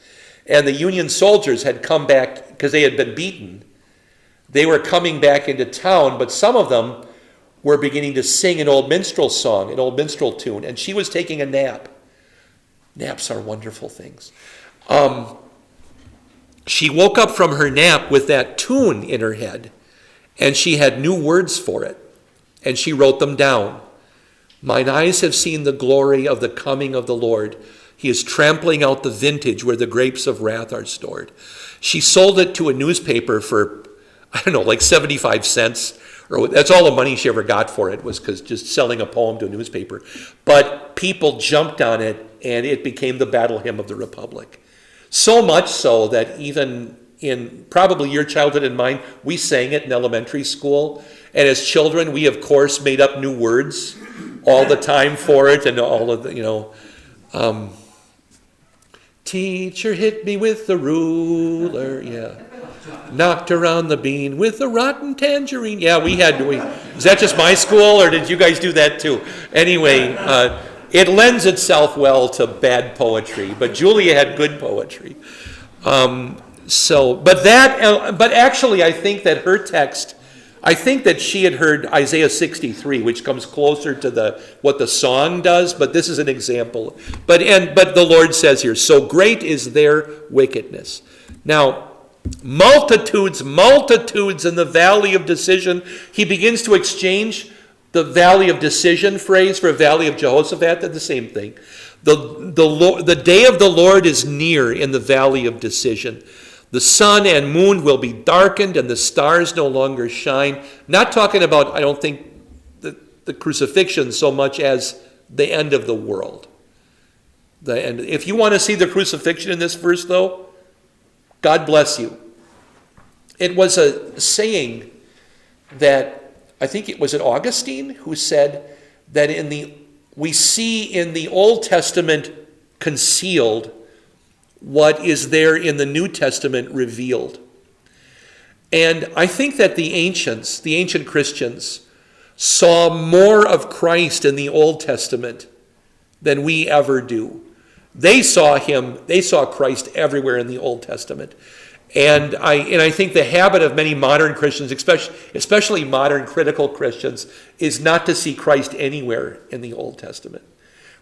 and the Union soldiers had come back because they had been beaten. They were coming back into town, but some of them were beginning to sing an old minstrel song, an old minstrel tune, and she was taking a nap. Naps are wonderful things. She woke up from her nap with that tune in her head, and she had new words for it, and she wrote them down. Mine eyes have seen the glory of the coming of the Lord. He is trampling out the vintage where the grapes of wrath are stored. She sold it to a newspaper for, like 75 cents. Or that's all the money she ever got for it, was because just selling a poem to a newspaper. But people jumped on it, and it became the battle hymn of the Republic. So much so that even in probably your childhood and mine, we sang it in elementary school. And as children, we, of course, made up new words all the time for it. And all of the, teacher hit me with the ruler, yeah. Knocked around the bean with a rotten tangerine. Yeah, is that just my school, or did you guys do that too? Anyway, it lends itself well to bad poetry, but Julia had good poetry. But actually, I think that her text, I think that she had heard Isaiah 63, which comes closer to what the song does, but this is an example. But the Lord says here, so great is their wickedness. Now, multitudes in the valley of decision. He begins to exchange the valley of decision phrase for a valley of Jehoshaphat. They're the same thing. The day of the Lord is near in the valley of decision. The sun and moon will be darkened and the stars no longer shine. Not talking about, I don't think, the crucifixion so much as the end of the world. The end. If you want to see the crucifixion in this verse, though, God bless you. It was a saying that, I think it was Augustine who said that in the we see in the Old Testament concealed what is there in the New Testament revealed. And I think that the ancient Christians, saw more of Christ in the Old Testament than we ever do. They saw Christ everywhere in the Old Testament. And I think the habit of many modern Christians, especially modern critical Christians, is not to see Christ anywhere in the Old Testament,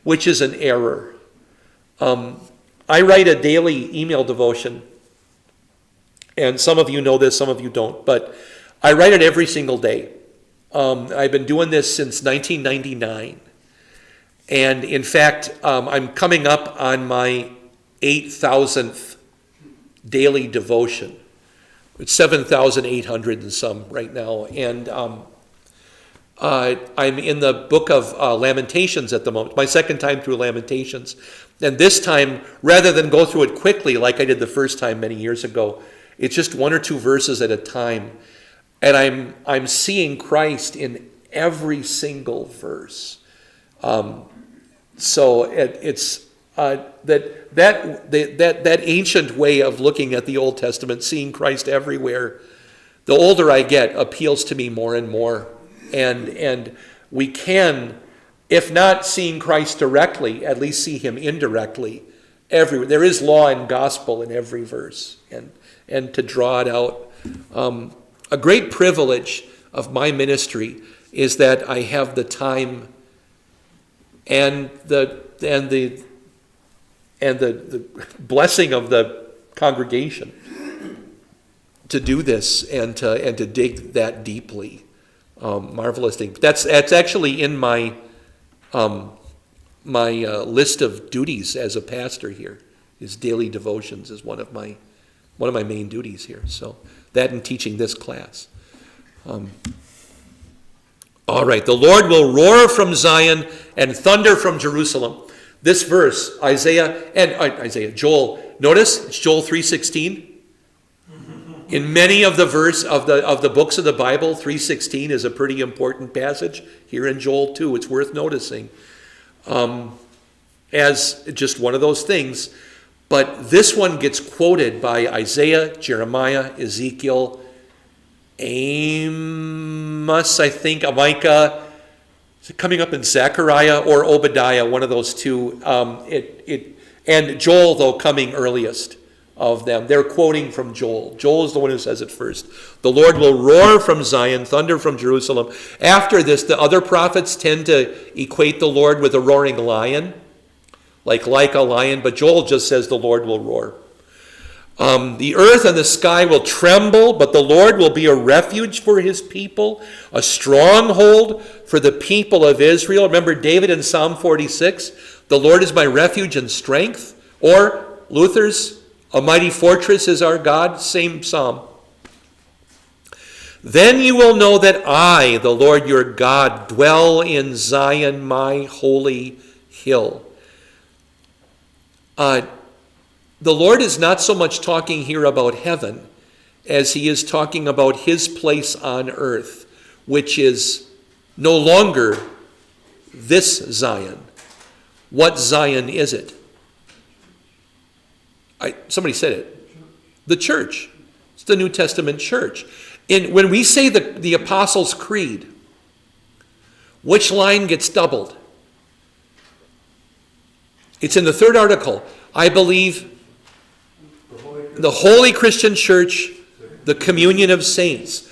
which is an error. I write a daily email devotion, and some of you know this, some of you don't, but I write it every single day. I've been doing this since 1999. And in fact, I'm coming up on my 8,000th daily devotion. It's 7,800 and some right now. And I'm in the book of Lamentations at the moment, my second time through Lamentations. And this time, rather than go through it quickly like I did the first time many years ago, it's just one or two verses at a time. And I'm seeing Christ in every single verse. So it's that ancient way of looking at the Old Testament, seeing Christ everywhere. The older I get, appeals to me more and more, and we can, if not seeing Christ directly, at least see him indirectly everywhere. There is law and gospel in every verse, and to draw it out. A great privilege of my ministry is that I have the time and the blessing of the congregation to do this and to dig that deeply. Marvelous thing. That's actually in my list of duties as a pastor here. Is daily devotions is one of my main duties here. So that and teaching this class. All right, the Lord will roar from Zion and thunder from Jerusalem. This verse, Joel. Notice it's Joel 3:16. In many of the books of the Bible, 3:16 is a pretty important passage. Here in Joel 2, it's worth noticing as just one of those things. But this one gets quoted by Isaiah, Jeremiah, Ezekiel, Amos, I think, Micah. Is it coming up in Zechariah or Obadiah? One of those two. And Joel, though, coming earliest of them. They're quoting from Joel. Joel is the one who says it first. The Lord will roar from Zion, thunder from Jerusalem. After this, the other prophets tend to equate the Lord with a roaring lion, like a lion, but Joel just says the Lord will roar. The earth and the sky will tremble, but the Lord will be a refuge for his people, a stronghold for the people of Israel. Remember David in Psalm 46, the Lord is my refuge and strength. Or Luther's, a mighty fortress is our God, same psalm. Then you will know that I, the Lord your God, dwell in Zion, my holy hill. The Lord is not so much talking here about heaven as he is talking about his place on earth, which is no longer this Zion. What Zion is it? Somebody said it. The church. It's the New Testament church. When we say the Apostles' Creed, which line gets doubled? It's in the third article. I believe the Holy Christian Church, the communion of saints.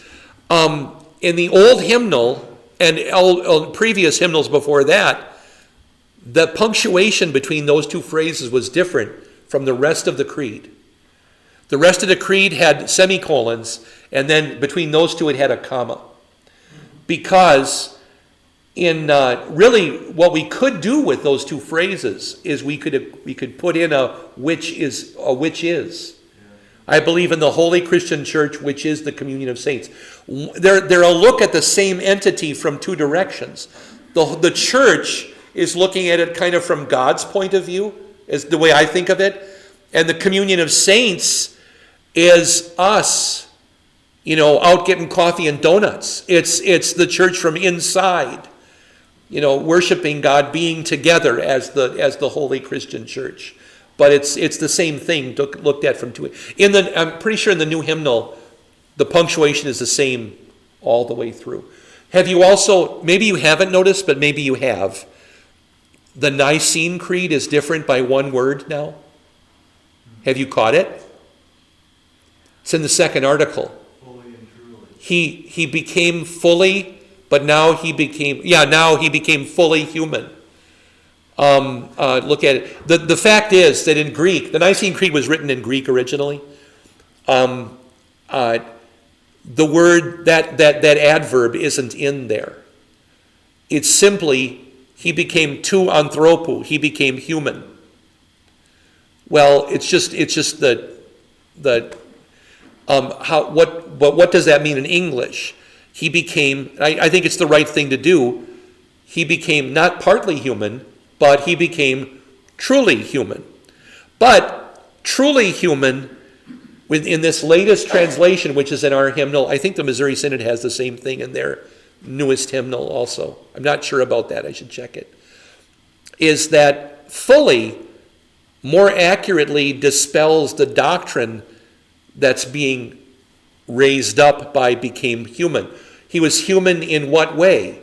In the old hymnal and previous hymnals before that, the punctuation between those two phrases was different from the rest of the creed. The rest of the creed had semicolons, and then between those two it had a comma. Because really what we could do with those two phrases is we could put in a which is. I believe in the Holy Christian Church, which is the communion of saints. They're a look at the same entity from two directions. The church is looking at it kind of from God's point of view, is the way I think of it. And the communion of saints is us, out getting coffee and donuts. It's the church from inside. worshiping God, being together as the holy Christian church. But it's the same thing looked at from two. I'm pretty sure in the new hymnal, the punctuation is the same all the way through. Have you also, maybe you haven't noticed, but maybe you have, the Nicene Creed is different by one word now? Have you caught it? It's in the second article. Fully and truly. He became fully, but now he became fully human. Look at it. The fact is that in Greek, the Nicene Creed was written in Greek originally. The word, that adverb isn't in there. It's simply, he became tu anthropou, he became human. Well, it's just what does that mean in English? He became, I think it's the right thing to do, he became not partly human, but he became truly human. But truly human, in this latest translation, which is in our hymnal, I think the Missouri Synod has the same thing in their newest hymnal also. I'm not sure about that, I should check it. Is that fully more accurately dispels the doctrine that's being raised up by became human. He was human in what way?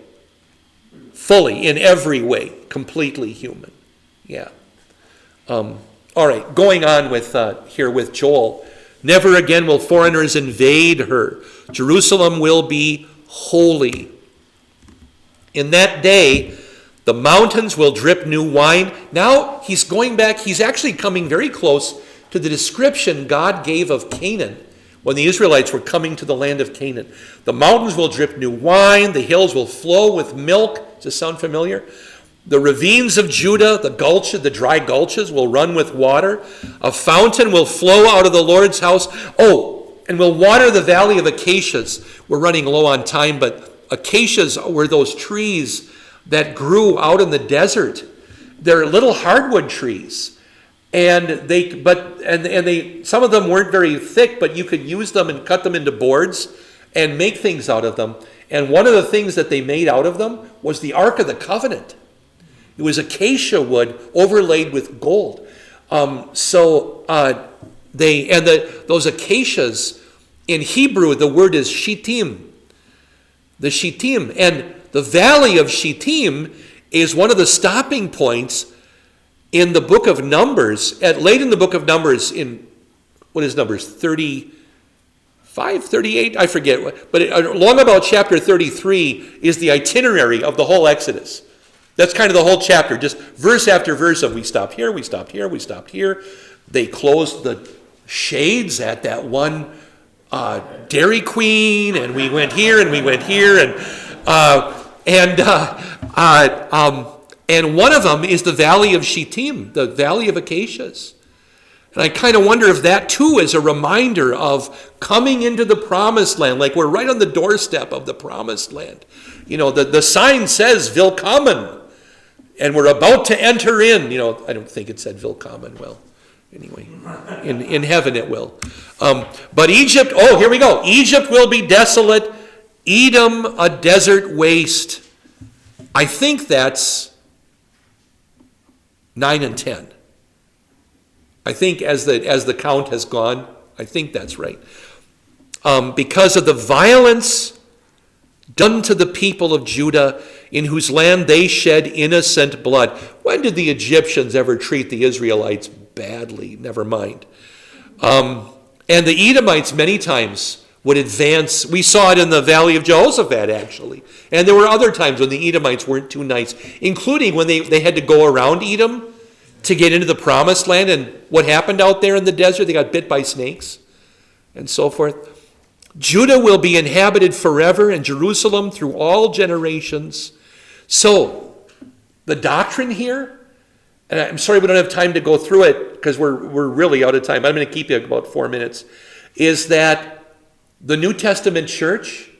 Fully, in every way, completely human. Yeah. All right, going on with here with Joel. Never again will foreigners invade her. Jerusalem will be holy. In that day, the mountains will drip new wine. Now he's going back, he's actually coming very close to the description God gave of Canaan when the Israelites were coming to the land of Canaan. The mountains will drip new wine, the hills will flow with milk. Does this sound familiar? The ravines of Judah, the dry gulches will run with water. A fountain will flow out of the Lord's house. Oh, and will water the valley of acacias. We're running low on time, but acacias were those trees that grew out in the desert. They're little hardwood trees. And some of them weren't very thick, but you could use them and cut them into boards and make things out of them. And one of the things that they made out of them was the Ark of the Covenant. It was acacia wood overlaid with gold. Those acacias, in Hebrew, the word is shittim. The shittim. And the valley of Shittim is one of the stopping points in the book of Numbers, late in the book of Numbers, in, what is Numbers, 35, 38? I forget. But along about chapter 33 is the itinerary of the whole Exodus. That's kind of the whole chapter, just verse after verse of we stopped here, we stopped here, we stopped here. They closed the shades at that one Dairy Queen, and we went here and we went here, and one of them is the Valley of Shittim, the Valley of Acacias. And I kind of wonder if that too is a reminder of coming into the Promised Land, like we're right on the doorstep of the Promised Land. The sign says Willkommen, and we're about to enter in. I don't think it said Willkommen. Well, anyway, in heaven it will. But Egypt, here we go. Egypt will be desolate, Edom a desert waste. I think that's 9 and 10. I think as the count has gone, I think that's right. Because of the violence done to the people of Judah, in whose land they shed innocent blood. When did the Egyptians ever treat the Israelites badly? Never mind. And the Edomites many times would advance. We saw it in the Valley of Jehoshaphat, actually. And there were other times when the Edomites weren't too nice, including when they had to go around Edom to get into the Promised Land. And what happened out there in the desert? They got bit by snakes and so forth. Judah will be inhabited forever, and Jerusalem through all generations. So, the doctrine here, and I'm sorry we don't have time to go through it because we're really out of time. I'm going to keep you about 4 minutes. Is that the New Testament church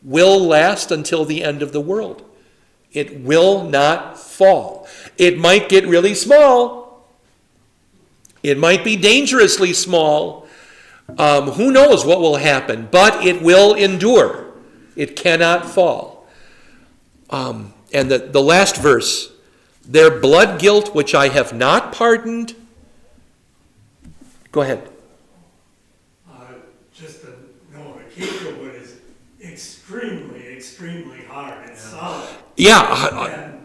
will last until the end of the world. It will not fall. It might get really small. It might be dangerously small. Who knows what will happen, but it will endure. It cannot fall. And the last verse, their blood guilt which I have not pardoned. Go ahead. Just to know, a keeper wood is extremely hard. It's solid. Yeah,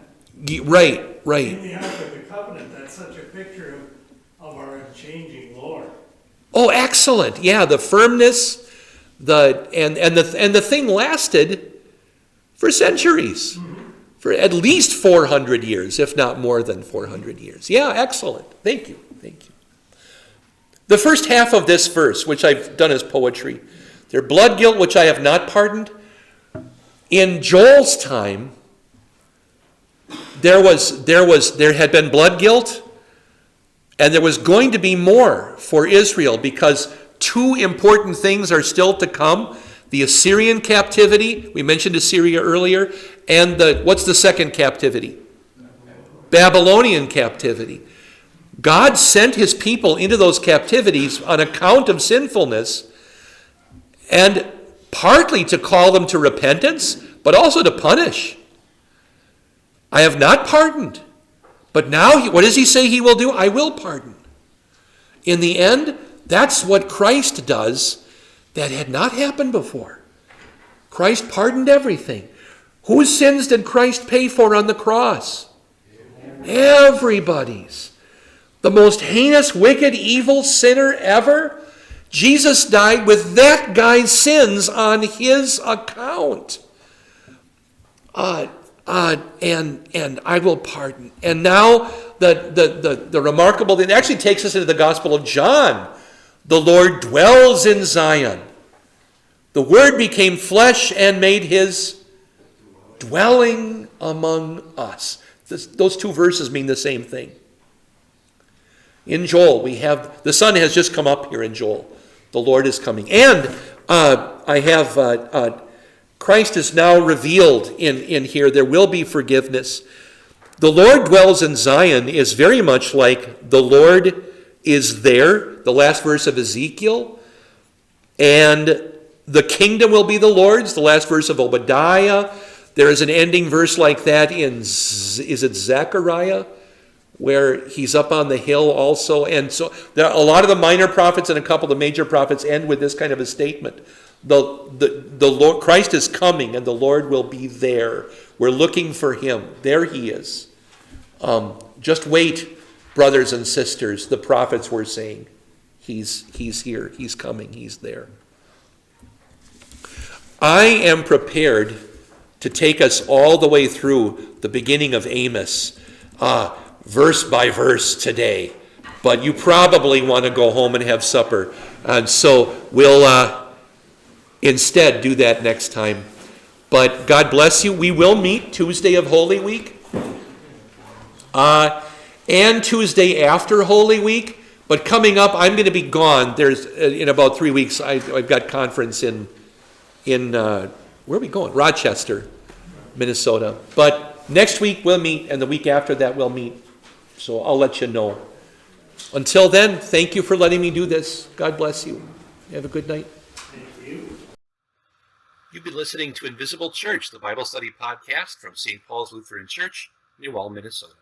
right. In the Ark of the Covenant, that's such a picture of our unchanging Lord. Oh, excellent. Yeah, the firmness, and the thing lasted for centuries. Mm-hmm. For at least 400 years, if not more than 400 years. Yeah, excellent. Thank you. The first half of this verse, which I've done as poetry, their blood guilt which I have not pardoned. In Joel's time, there had been blood guilt, and there was going to be more for Israel because two important things are still to come. The Assyrian captivity, we mentioned Assyria earlier, and what's the second captivity? Babylonian captivity. God sent his people into those captivities on account of sinfulness, and partly to call them to repentance, but also to punish. I have not pardoned, but now what does he say he will do? I will pardon. In the end, that's what Christ does. That had not happened before. Christ pardoned everything. Whose sins did Christ pay for on the cross? Everybody's. The most heinous, wicked, evil sinner ever. Jesus died with that guy's sins on his account. And I will pardon. And now the remarkable thing actually takes us into the Gospel of John. The Lord dwells in Zion. The Word became flesh and made his dwelling among us. Those two verses mean the same thing. In Joel, we have, the sun has just come up here in Joel. The Lord is coming. And Christ is now revealed in here. There will be forgiveness. The Lord dwells in Zion is very much like the Lord is there, the last verse of Ezekiel, and the kingdom will be the Lord's, the last verse of Obadiah. There is an ending verse like that in, is it Zechariah, where he's up on the hill also. And so there are a lot of the minor prophets and a couple of the major prophets end with this kind of a statement. The Lord, Christ is coming and the Lord will be there. We're looking for him. There he is. Just wait, brothers and sisters. The prophets were saying, he's here, he's coming, he's there. I am prepared to take us all the way through the beginning of Amos, verse by verse today. But you probably want to go home and have supper. And so we'll instead do that next time. But God bless you. We will meet Tuesday of Holy Week. And Tuesday after Holy Week. But coming up, I'm going to be gone. There's in about 3 weeks, I've got conference in where are we going? Rochester, Minnesota. But next week we'll meet, and the week after that we'll meet. So I'll let you know. Until then, thank you for letting me do this. God bless you. Have a good night. Thank you. You've been listening to Invisible Church, the Bible study podcast from St. Paul's Lutheran Church, New Ulm, Minnesota.